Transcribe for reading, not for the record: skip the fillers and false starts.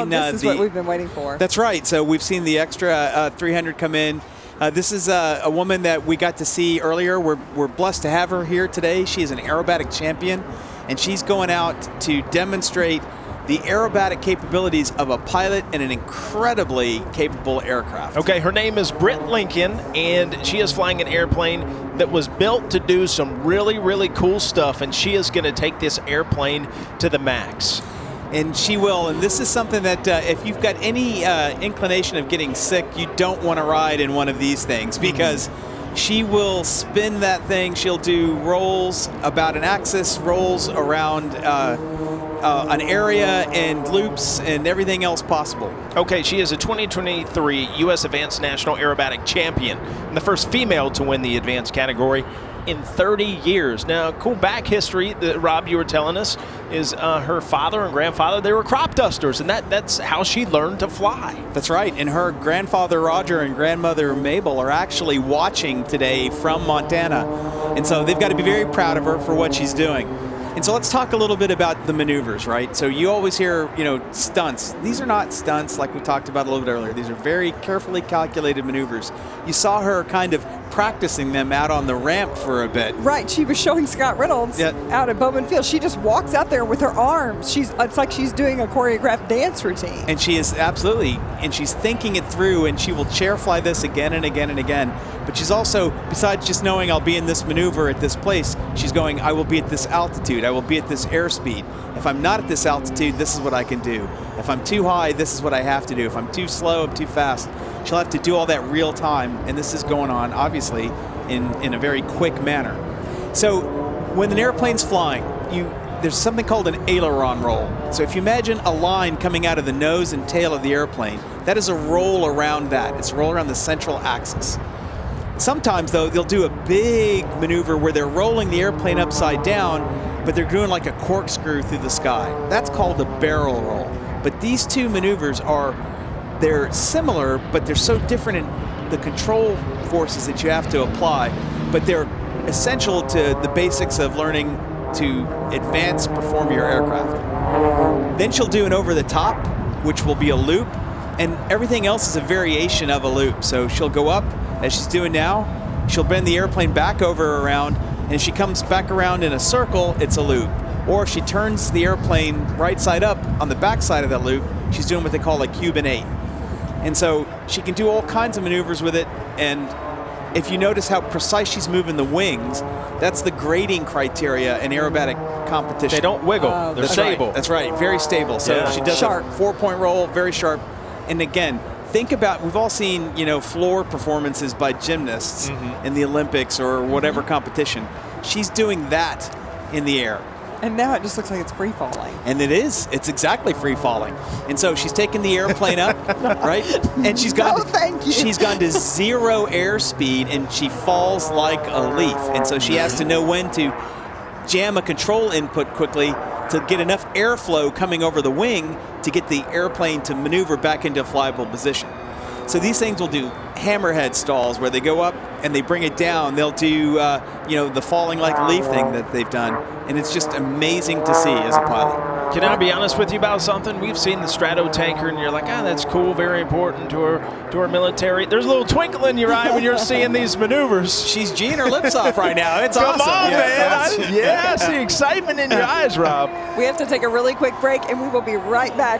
seen this is what we've been waiting for. That's right. So we've seen the extra 300 come in. This is a woman that we got to see earlier. We're blessed to have her here today. She is an aerobatic champion, and she's going out to demonstrate the aerobatic capabilities of a pilot in an incredibly capable aircraft. Okay, her name is Britt Lincoln, and she is flying an airplane that was built to do some really, really cool stuff, and she is going to take this airplane to the max. And she will, and this is something that if you've got any inclination of getting sick, you don't want to ride in one of these things, because she will spin that thing. She'll do rolls about an axis, rolls around an area, and loops and everything else possible. Okay, she is a 2023 U.S. Advanced National Aerobatic Champion, and the first female to win the advanced category in 30 years. Now, cool back history that, Rob, you were telling us, is her father and grandfather, they were crop dusters, and that's how she learned to fly. That's right, and her grandfather Roger and grandmother Mabel are actually watching today from Montana, and so they've got to be very proud of her for what she's doing. And so let's talk a little bit about the maneuvers, right? So you always hear, stunts. These are not stunts like we talked about a little bit earlier. These are very carefully calculated maneuvers. You saw her kind of practicing them out on the ramp for a bit. Right, she was showing Scott Reynolds out at Bowman Field. She just walks out there with her arms. It's like she's doing a choreographed dance routine. And she is absolutely, and she's thinking it through, and she will chair fly this again and again and again. But she's also, besides just knowing I'll be in this maneuver at this place, she's going, I will be at this altitude, I will be at this airspeed. If I'm not at this altitude, this is what I can do. If I'm too high, this is what I have to do. If I'm too slow, I'm too fast. She'll have to do all that real time, and this is going on, obviously, in a very quick manner. So when an airplane's flying, there's something called an aileron roll. So if you imagine a line coming out of the nose and tail of the airplane, that is a roll around that. It's a roll around the central axis. Sometimes, though, they'll do a big maneuver where they're rolling the airplane upside down, but they're doing like a corkscrew through the sky. That's called a barrel roll. But these two maneuvers they're similar, but they're so different in the control forces that you have to apply, but they're essential to the basics of learning to perform your aircraft. Then she'll do an over the top, which will be a loop, and everything else is a variation of a loop. So she'll go up, as she's doing now, she'll bend the airplane back over around, and if she comes back around in a circle, it's a loop. Or if she turns the airplane right side up on the back side of that loop, she's doing what they call a Cuban 8. And so she can do all kinds of maneuvers with it, and if you notice how precise she's moving the wings, that's the grading criteria in aerobatic competition. They don't wiggle. They're stable. Right. That's right. Very stable. So she does sharp. a 4-point roll, very sharp. And again, think about, we've all seen, floor performances by gymnasts in the Olympics or whatever competition. She's doing that in the air. And now it just looks like it's free falling. And it is. It's exactly free falling. And so she's taken the airplane up, right? And she's gone she's gone to 0 airspeed, and she falls like a leaf. And so she has to know when to jam a control input quickly to get enough airflow coming over the wing to get the airplane to maneuver back into a flyable position. So these things will do hammerhead stalls where they go up and they bring it down. They'll do, the falling like a leaf thing that they've done. And it's just amazing to see as a pilot. Can I be honest with you about something? We've seen the Strato tanker, and you're like, that's cool, very important to our military. There's a little twinkle in your eye when you're seeing these maneuvers. She's Gene her lips off right now. It's Come awesome. on, man. Awesome. I see excitement in your eyes, Rob. We have to take a really quick break, and we will be right back.